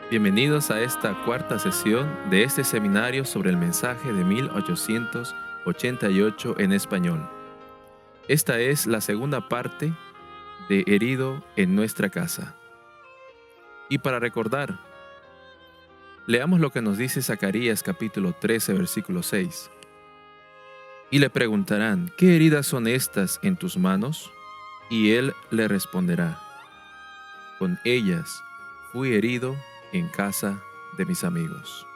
Bienvenidos a esta cuarta sesión de este seminario sobre el mensaje de 1888 en español. Esta es la segunda parte de Herido en nuestra casa. Y para recordar, leamos lo que nos dice Zacarías capítulo 13, versículo 6. Y le preguntarán, ¿qué heridas son estas en tus manos? Y él le responderá, con ellas fui herido en casa de mis amigos.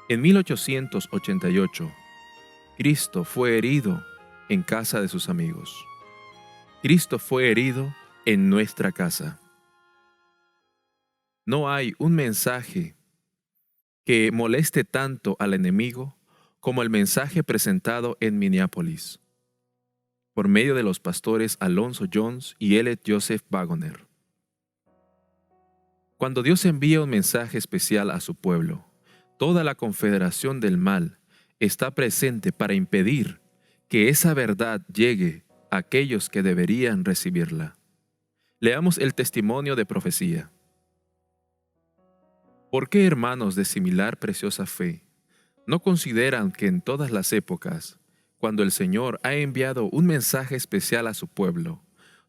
En 1888, Cristo fue herido en casa de sus amigos. Cristo fue herido en nuestra casa. No hay un mensaje que moleste tanto al enemigo como el mensaje presentado en Minneapolis, por medio de los pastores Alonzo Jones y Elliot Joseph Wagoner. Cuando Dios envía un mensaje especial a su pueblo, toda la confederación del mal está presente para impedir que esa verdad llegue a aquellos que deberían recibirla. Leamos el testimonio de profecía. ¿Por qué, hermanos de similar preciosa fe, no consideran que en todas las épocas, cuando el Señor ha enviado un mensaje especial a su pueblo,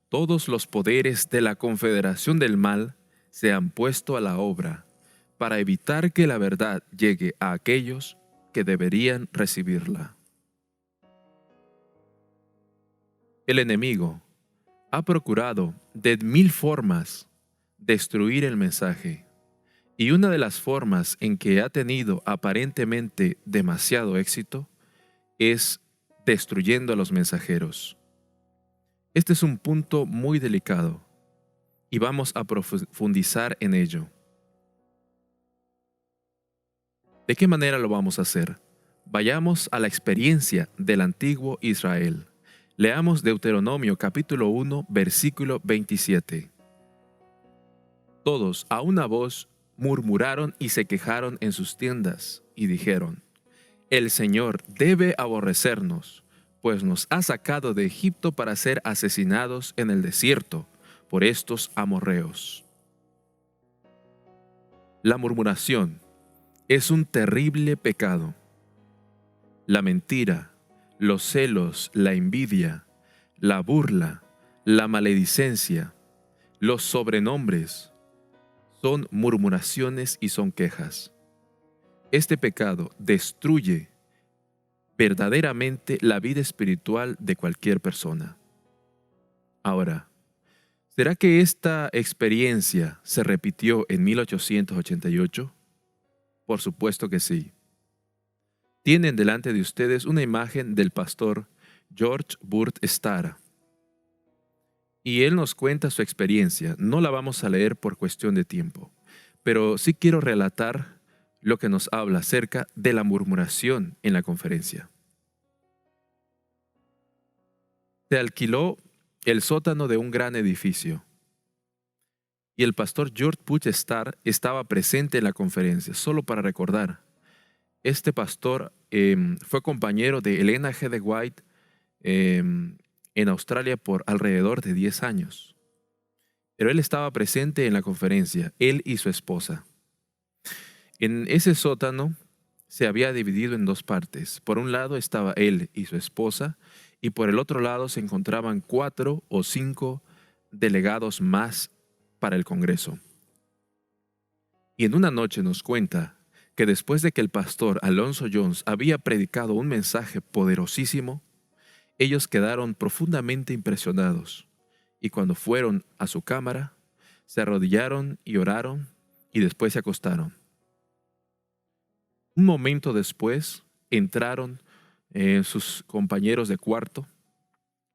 todos los poderes de la confederación del mal se han puesto a la obra para evitar que la verdad llegue a aquellos que deberían recibirla? El enemigo ha procurado de 1000 formas destruir el mensaje, y una de las formas en que ha tenido aparentemente demasiado éxito es destruyendo a los mensajeros. Este es un punto muy delicado y vamos a profundizar en ello. ¿De qué manera lo vamos a hacer? Vayamos a la experiencia del antiguo Israel. Leamos Deuteronomio capítulo 1, versículo 27. Todos a una voz murmuraron y se quejaron en sus tiendas y dijeron: El Señor debe aborrecernos, pues nos ha sacado de Egipto para ser asesinados en el desierto por estos amorreos. La murmuración es un terrible pecado. La mentira, los celos, la envidia, la burla, la maledicencia, los sobrenombres, son murmuraciones y son quejas. Este pecado destruye verdaderamente la vida espiritual de cualquier persona. Ahora, ¿será que esta experiencia se repitió en 1888? Por supuesto que sí. Tienen delante de ustedes una imagen del pastor George Burt Starr. Y él nos cuenta su experiencia. No la vamos a leer por cuestión de tiempo, pero sí quiero relatar lo que nos habla acerca de la murmuración en la conferencia. Se alquiló el sótano de un gran edificio y el pastor George Burt Starr estaba presente en la conferencia. Solo para recordar, este pastor fue compañero de Elena G. de White en Australia por alrededor de 10 años. Pero él estaba presente en la conferencia, él y su esposa. En ese sótano se había dividido en dos partes. Por un lado estaba él y su esposa, y por el otro lado se encontraban 4 o 5 delegados más para el Congreso. Y en una noche nos cuenta que después de que el pastor Alonzo Jones había predicado un mensaje poderosísimo, ellos quedaron profundamente impresionados, y cuando fueron a su cámara, se arrodillaron y oraron, y después se acostaron. Un momento después entraron sus compañeros de cuarto,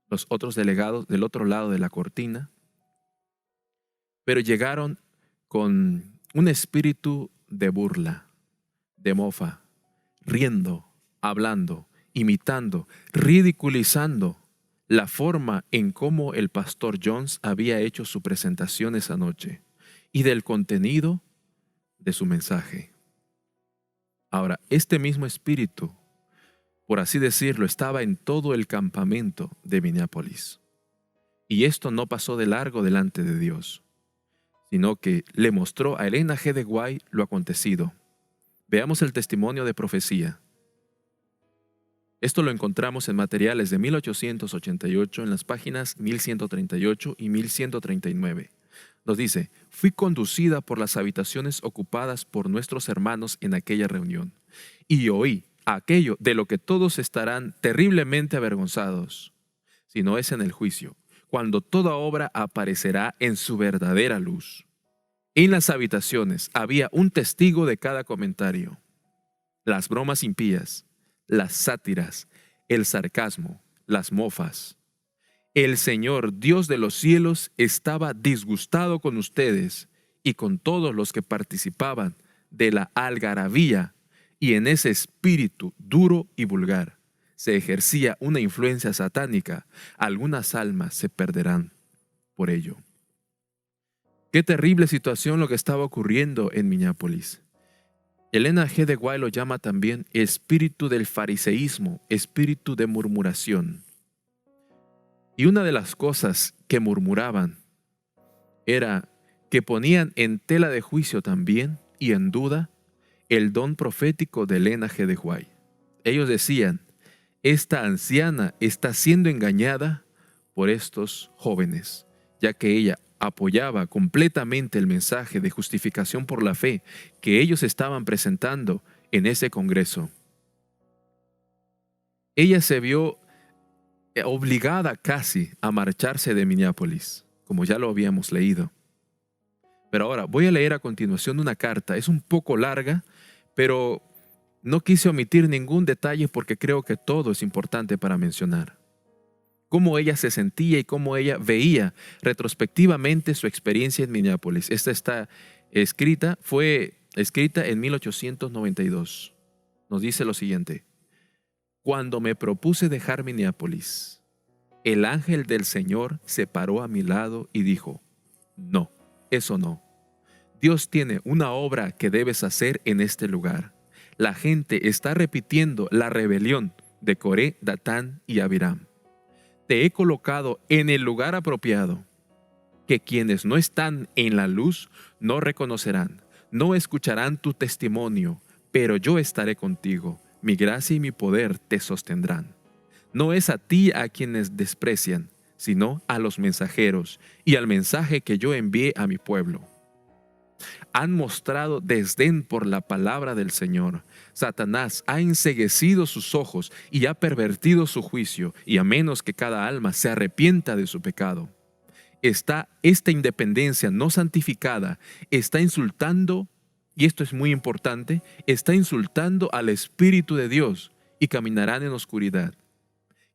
los otros delegados del otro lado de la cortina, pero llegaron con un espíritu de burla, de mofa, riendo, hablando, imitando, ridiculizando la forma en cómo el pastor Jones había hecho su presentación esa noche y del contenido de su mensaje. Ahora, este mismo espíritu, por así decirlo, estaba en todo el campamento de Minneapolis. Y esto no pasó de largo delante de Dios, sino que le mostró a Elena G. de White lo acontecido. Veamos el testimonio de profecía. Esto lo encontramos en materiales de 1888 en las páginas 1138 y 1139. Nos dice: fui conducida por las habitaciones ocupadas por nuestros hermanos en aquella reunión, y oí aquello de lo que todos estarán terriblemente avergonzados, si no es en el juicio, cuando toda obra aparecerá en su verdadera luz. En las habitaciones había un testigo de cada comentario. Las bromas impías, las sátiras, el sarcasmo, las mofas. El Señor, Dios de los cielos, estaba disgustado con ustedes y con todos los que participaban de la algarabía, y en ese espíritu duro y vulgar se ejercía una influencia satánica. Algunas almas se perderán por ello. Qué terrible situación lo que estaba ocurriendo en Minneapolis. Elena G. de White lo llama también espíritu del fariseísmo, espíritu de murmuración. Y una de las cosas que murmuraban era que ponían en tela de juicio también y en duda el don profético de Elena G. de White. Ellos decían: esta anciana está siendo engañada por estos jóvenes, ya que ella apoyaba completamente el mensaje de justificación por la fe que ellos estaban presentando en ese congreso. Ella se vio obligada casi a marcharse de Minneapolis, como ya lo habíamos leído. Pero ahora voy a leer a continuación una carta. Es un poco larga, pero no quise omitir ningún detalle porque creo que todo es importante para mencionar. Cómo ella se sentía y cómo ella veía retrospectivamente su experiencia en Minneapolis. Esta fue escrita en 1892. Nos dice lo siguiente: cuando me propuse dejar Minneapolis, el ángel del Señor se paró a mi lado y dijo: no, eso no. Dios tiene una obra que debes hacer en este lugar. La gente está repitiendo la rebelión de Coré, Datán y Abiram. Te he colocado en el lugar apropiado, que quienes no están en la luz no reconocerán, no escucharán tu testimonio, pero yo estaré contigo. Mi gracia y mi poder te sostendrán. No es a ti a quienes desprecian, sino a los mensajeros y al mensaje que yo envié a mi pueblo. Han mostrado desdén por la palabra del Señor. Satanás ha enceguecido sus ojos y ha pervertido su juicio, y a menos que cada alma se arrepienta de su pecado, esta independencia no santificada está insultando, y esto es muy importante, está insultando al Espíritu de Dios, y caminarán en oscuridad.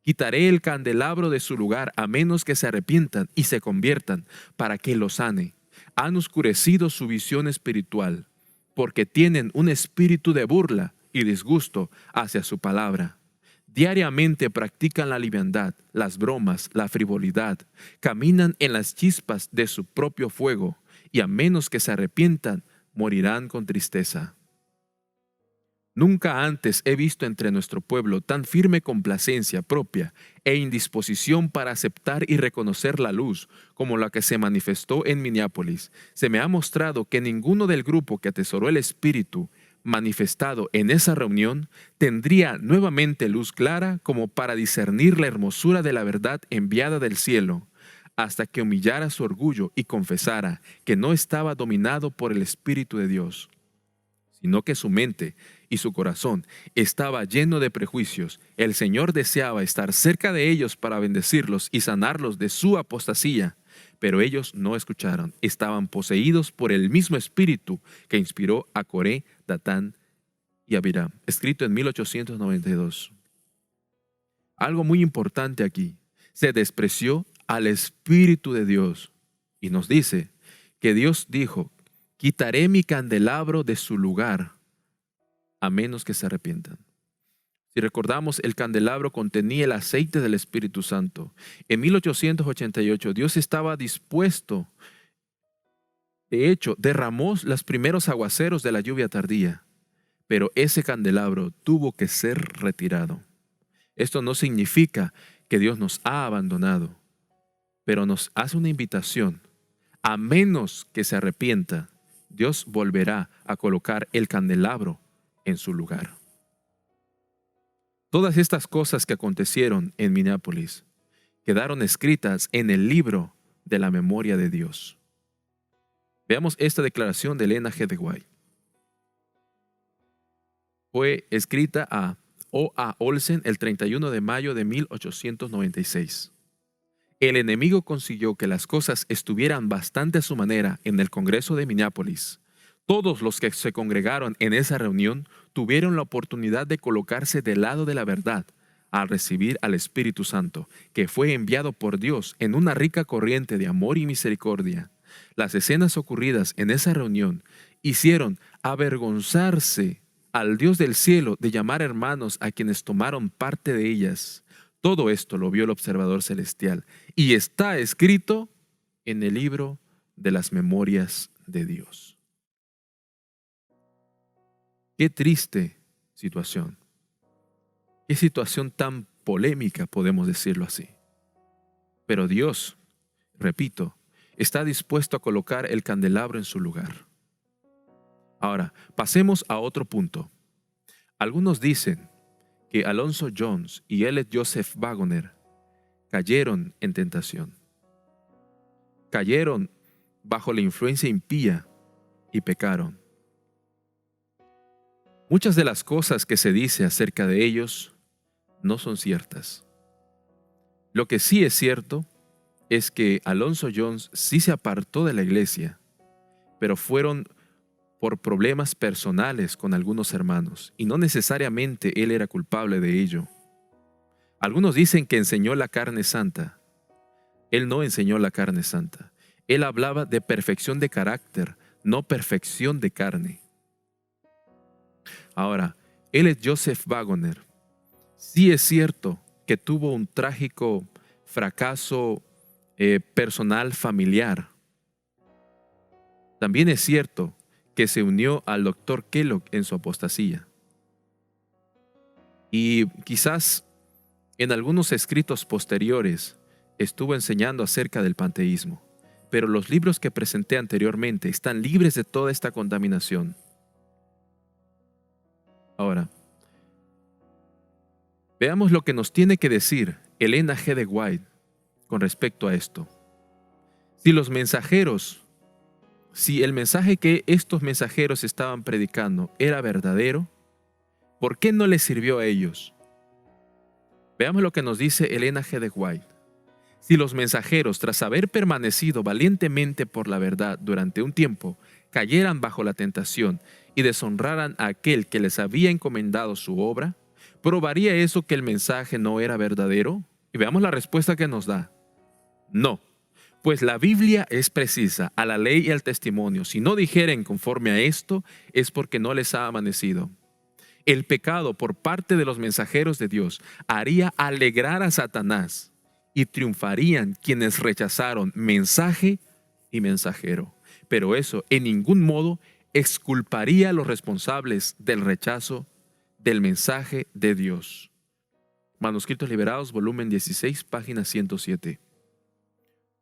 Quitaré el candelabro de su lugar a menos que se arrepientan y se conviertan, para que lo sane. Han oscurecido su visión espiritual, porque tienen un espíritu de burla y disgusto hacia su palabra. Diariamente practican la liviandad, las bromas, la frivolidad, caminan en las chispas de su propio fuego, y a menos que se arrepientan, morirán con tristeza. Nunca antes he visto entre nuestro pueblo tan firme complacencia propia e indisposición para aceptar y reconocer la luz como la que se manifestó en Minneapolis. Se me ha mostrado que ninguno del grupo que atesoró el Espíritu manifestado en esa reunión tendría nuevamente luz clara como para discernir la hermosura de la verdad enviada del cielo, hasta que humillara su orgullo y confesara que no estaba dominado por el Espíritu de Dios, sino que su mente y su corazón estaba lleno de prejuicios. El Señor deseaba estar cerca de ellos para bendecirlos y sanarlos de su apostasía, pero ellos no escucharon. Estaban poseídos por el mismo espíritu que inspiró a Coré, Datán y Abiram, escrito en 1892. Algo muy importante aquí: se despreció al Espíritu de Dios, y nos dice que Dios dijo: quitaré mi candelabro de su lugar a menos que se arrepientan. Si recordamos, el candelabro contenía el aceite del Espíritu Santo. En 1888 Dios estaba dispuesto, de hecho, derramó los primeros aguaceros de la lluvia tardía, pero ese candelabro tuvo que ser retirado. Esto no significa que Dios nos ha abandonado, pero nos hace una invitación A menos que se arrepienta, Dios volverá a colocar el candelabro en su lugar. Todas estas cosas que acontecieron en Minneapolis quedaron escritas en el libro de la memoria de Dios. Veamos esta declaración de Elena G. de White. Fue escrita a O.A. Olsen el 31 de mayo de 1896. El enemigo consiguió que las cosas estuvieran bastante a su manera en el Congreso de Minneapolis. Todos los que se congregaron en esa reunión tuvieron la oportunidad de colocarse del lado de la verdad al recibir al Espíritu Santo, que fue enviado por Dios en una rica corriente de amor y misericordia. Las escenas ocurridas en esa reunión hicieron avergonzarse al Dios del cielo de llamar hermanos a quienes tomaron parte de ellas. Todo esto lo vio el observador celestial y está escrito en el libro de las memorias de Dios. Qué triste situación. Qué situación tan polémica, podemos decirlo así. Pero Dios, repito, está dispuesto a colocar el candelabro en su lugar. Ahora, pasemos a otro punto. Algunos dicen que Alonzo Jones y Elliot Joseph Wagoner cayeron en tentación. Cayeron bajo la influencia impía y pecaron. Muchas de las cosas que se dice acerca de ellos no son ciertas. Lo que sí es cierto es que Alonzo Jones sí se apartó de la iglesia, pero fueron por problemas personales con algunos hermanos, y no necesariamente él era culpable de ello. Algunos dicen que enseñó la carne santa. Él no enseñó la carne santa. Él hablaba de perfección de carácter, no perfección de carne. Ahora, Elliot Joseph Wagoner, sí es cierto que tuvo un trágico fracaso personal familiar. También es cierto que se unió al Dr. Kellogg en su apostasía. Y quizás en algunos escritos posteriores estuvo enseñando acerca del panteísmo, pero los libros que presenté anteriormente están libres de toda esta contaminación. Ahora, veamos lo que nos tiene que decir Elena G. de White con respecto a esto. Si el mensaje que estos mensajeros estaban predicando era verdadero, ¿por qué no les sirvió a ellos? Veamos lo que nos dice Elena G. de White. Si los mensajeros, tras haber permanecido valientemente por la verdad durante un tiempo, cayeran bajo la tentación y deshonraran a aquel que les había encomendado su obra, ¿probaría eso que el mensaje no era verdadero? Y veamos la respuesta que nos da. No, pues la Biblia es precisa a la ley y al testimonio. Si no dijeren conforme a esto, es porque no les ha amanecido. El pecado por parte de los mensajeros de Dios haría alegrar a Satanás, y triunfarían quienes rechazaron mensaje y mensajero. Pero eso en ningún modo exculparía a los responsables del rechazo del mensaje de Dios. Manuscritos Liberados, volumen 16, página 107.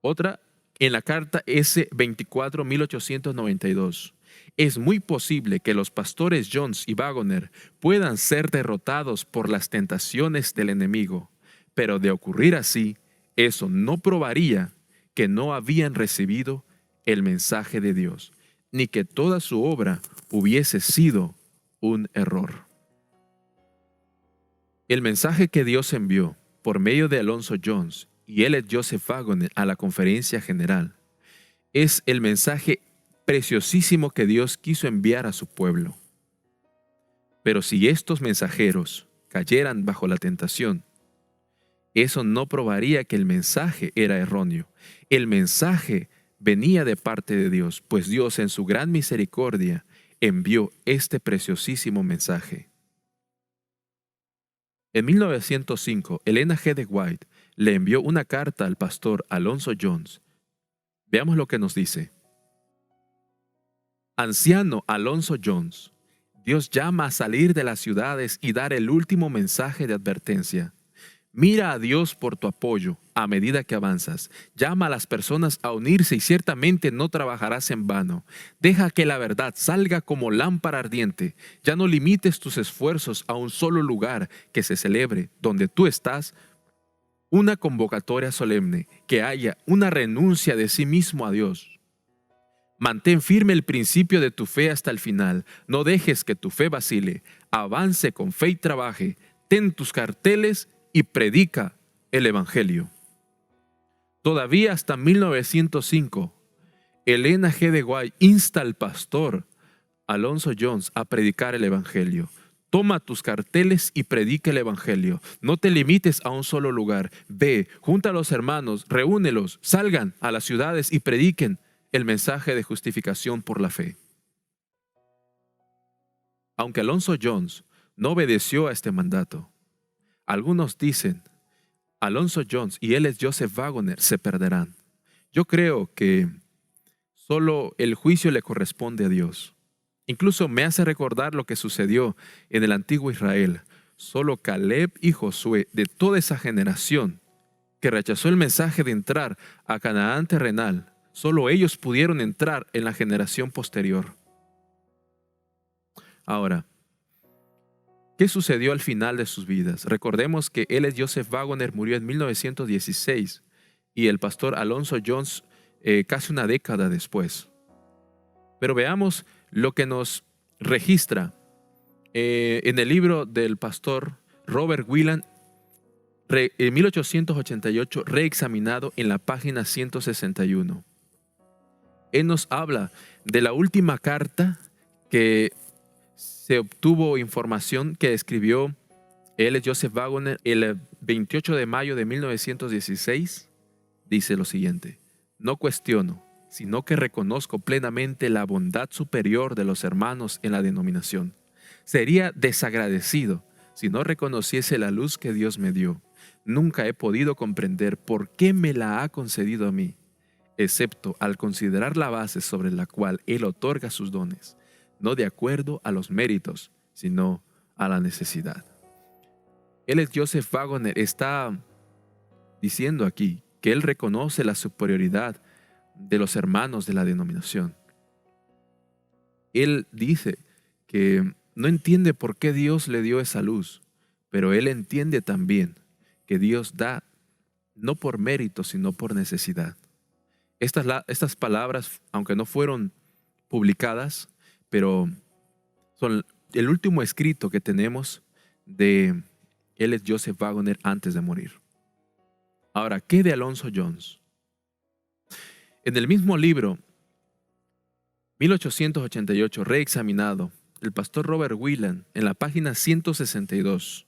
Otra, en la carta S24, 1892. Es muy posible que los pastores Jones y Wagoner puedan ser derrotados por las tentaciones del enemigo, pero de ocurrir así, eso no probaría que no habían recibido el mensaje de Dios, ni que toda su obra hubiese sido un error. El mensaje que Dios envió por medio de Alonzo Jones y Elliot Joseph Wagoner a la conferencia general es el mensaje preciosísimo que Dios quiso enviar a su pueblo. Pero si estos mensajeros cayeran bajo la tentación, eso no probaría que el mensaje era erróneo. El mensaje venía de parte de Dios, pues Dios en su gran misericordia envió este preciosísimo mensaje. En 1905, Elena G. de White le envió una carta al pastor Alonzo Jones. Veamos lo que nos dice. Anciano Alonzo Jones, Dios llama a salir de las ciudades y dar el último mensaje de advertencia. Mira a Dios por tu apoyo a medida que avanzas. Llama a las personas a unirse y ciertamente no trabajarás en vano. Deja que la verdad salga como lámpara ardiente. Ya no limites tus esfuerzos a un solo lugar que se celebre donde tú estás. Una convocatoria solemne, que haya una renuncia de sí mismo a Dios. Mantén firme el principio de tu fe hasta el final. No dejes que tu fe vacile. Avance con fe y trabaje. Ten tus carteles y predica el Evangelio. Todavía hasta 1905, Elena G. de White insta al pastor Alonzo Jones a predicar el Evangelio. Toma tus carteles y predica el Evangelio. No te limites a un solo lugar. Ve, junta a los hermanos, reúnelos, salgan a las ciudades y prediquen el mensaje de justificación por la fe. Aunque Alonzo Jones no obedeció a este mandato, algunos dicen, Alonzo Jones y él es Joseph Waggoner se perderán. Yo creo que solo el juicio le corresponde a Dios. Incluso me hace recordar lo que sucedió en el antiguo Israel. Solo Caleb y Josué, de toda esa generación que rechazó el mensaje de entrar a Canaán terrenal, solo ellos pudieron entrar en la generación posterior. Ahora, ¿qué sucedió al final de sus vidas? Recordemos que él es Joseph Waggoner, murió en 1916 y el pastor Alonzo Jones casi una década después. Pero veamos lo que nos registra en el libro del pastor Robert Whelan, en 1888, reexaminado en la página 161. Él nos habla de la última carta que se obtuvo información que escribió él, Joseph Waggoner, el 28 de mayo de 1916. Dice lo siguiente: no cuestiono, sino que reconozco plenamente la bondad superior de los hermanos en la denominación. Sería desagradecido si no reconociese la luz que Dios me dio. Nunca he podido comprender por qué me la ha concedido a mí, excepto al considerar la base sobre la cual Él otorga sus dones, no de acuerdo a los méritos, sino a la necesidad. Él es Joseph Waggoner, está diciendo aquí que él reconoce la superioridad de los hermanos de la denominación. Él dice que no entiende por qué Dios le dio esa luz, pero él entiende también que Dios da no por mérito, sino por necesidad. Estas palabras, aunque no fueron publicadas, pero son el último escrito que tenemos de él es Joseph Waggoner antes de morir. Ahora, ¿qué de Alonzo Jones? En el mismo libro, 1888, reexaminado, el pastor Robert Whelan, en la página 162,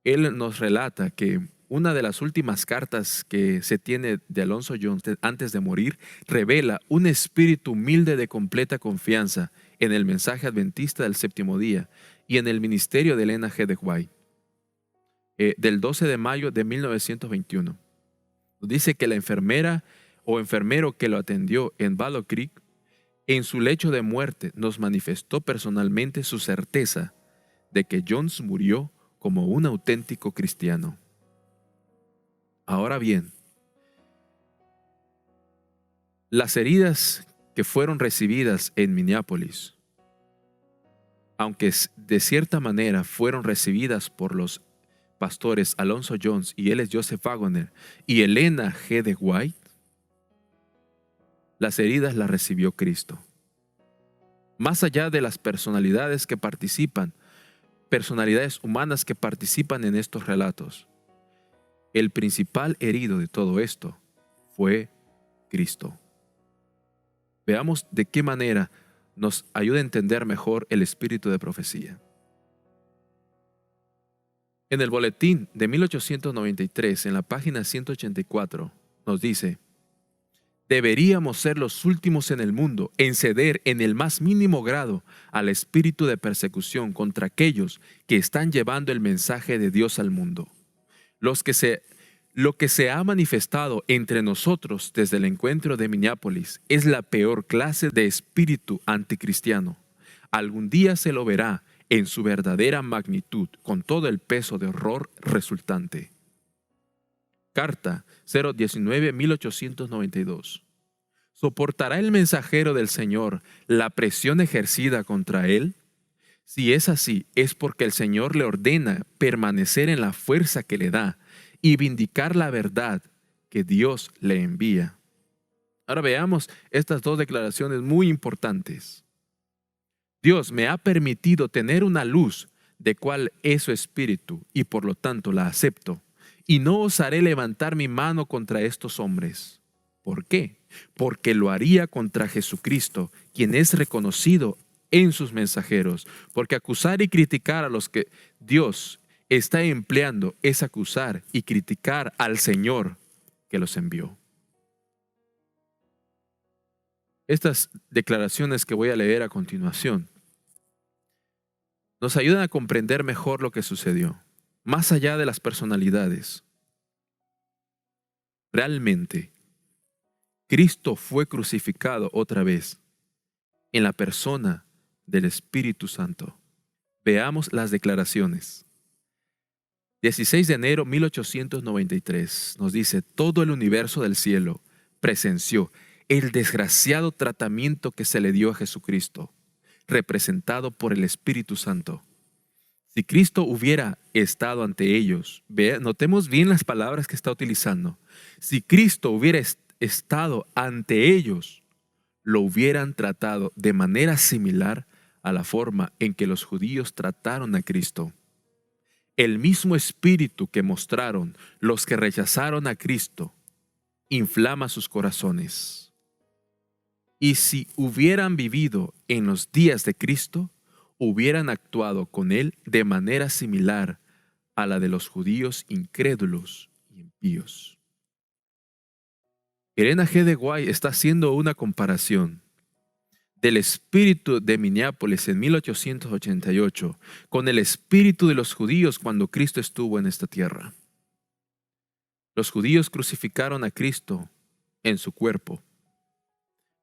él nos relata que una de las últimas cartas que se tiene de Alonzo Jones antes de morir revela un espíritu humilde de completa confianza en el mensaje adventista del séptimo día y en el ministerio de Elena G. de White, del 12 de mayo de 1921. Dice que la enfermera o enfermero que lo atendió en Battle Creek, en su lecho de muerte, nos manifestó personalmente su certeza de que Jones murió como un auténtico cristiano. Ahora bien, las heridas que fueron recibidas en Minneapolis, aunque de cierta manera fueron recibidas por los pastores Alonzo Jones y él es Joseph Waggoner y Elena G. de White, las heridas las recibió Cristo. Más allá de las personalidades que participan, personalidades humanas que participan en estos relatos, el principal herido de todo esto fue Cristo. Veamos de qué manera nos ayuda a entender mejor el espíritu de profecía. En el boletín de 1893, en la página 184, nos dice: deberíamos ser los últimos en el mundo en ceder en el más mínimo grado al espíritu de persecución contra aquellos que están llevando el mensaje de Dios al mundo. Lo que se ha manifestado entre nosotros desde el encuentro de Minneapolis es la peor clase de espíritu anticristiano. Algún día se lo verá en su verdadera magnitud, con todo el peso de horror resultante. Carta 019-1892. ¿Soportará el mensajero del Señor la presión ejercida contra él? Si es así, es porque el Señor le ordena permanecer en la fuerza que le da y vindicar la verdad que Dios le envía. Ahora veamos estas dos declaraciones muy importantes. Dios me ha permitido tener una luz de cuál es su espíritu y por lo tanto la acepto. Y no osaré levantar mi mano contra estos hombres. ¿Por qué? Porque lo haría contra Jesucristo, quien es reconocido en sus mensajeros. Porque acusar y criticar a los que Dios está empleando es acusar y criticar al Señor que los envió. Estas declaraciones que voy a leer a continuación nos ayudan a comprender mejor lo que sucedió, más allá de las personalidades. Realmente, Cristo fue crucificado otra vez en la persona del Espíritu Santo. Veamos las declaraciones. 16 de enero de 1893 nos dice: todo el universo del cielo presenció el desgraciado tratamiento que se le dio a Jesucristo, representado por el Espíritu Santo. Si Cristo hubiera estado ante ellos, notemos bien las palabras que está utilizando. Si Cristo hubiera estado ante ellos, lo hubieran tratado de manera similar a la forma en que los judíos trataron a Cristo. El mismo espíritu que mostraron los que rechazaron a Cristo inflama sus corazones. Y si hubieran vivido en los días de Cristo, hubieran actuado con Él de manera similar a la de los judíos incrédulos y impíos. Helena G. de White está haciendo una comparación del espíritu de Minneapolis en 1888 con el espíritu de los judíos cuando Cristo estuvo en esta tierra. Los judíos crucificaron a Cristo en su cuerpo,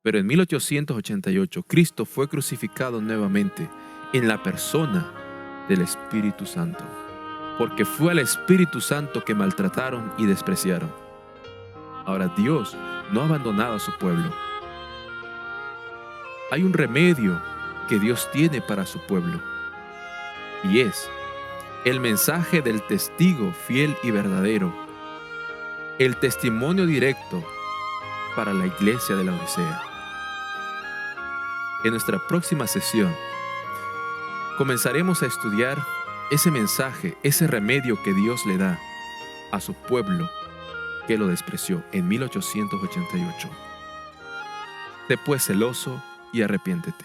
pero en 1888 Cristo fue crucificado nuevamente en la persona del Espíritu Santo, porque fue al Espíritu Santo que maltrataron y despreciaron. Ahora Dios no ha abandonado a su pueblo. Hay un remedio que Dios tiene para su pueblo, y es el mensaje del testigo fiel y verdadero, el testimonio directo para la iglesia de la Odisea. En nuestra próxima sesión comenzaremos a estudiar ese mensaje, ese remedio que Dios le da a su pueblo que lo despreció en 1888. Sé pues celoso y arrepiéntete.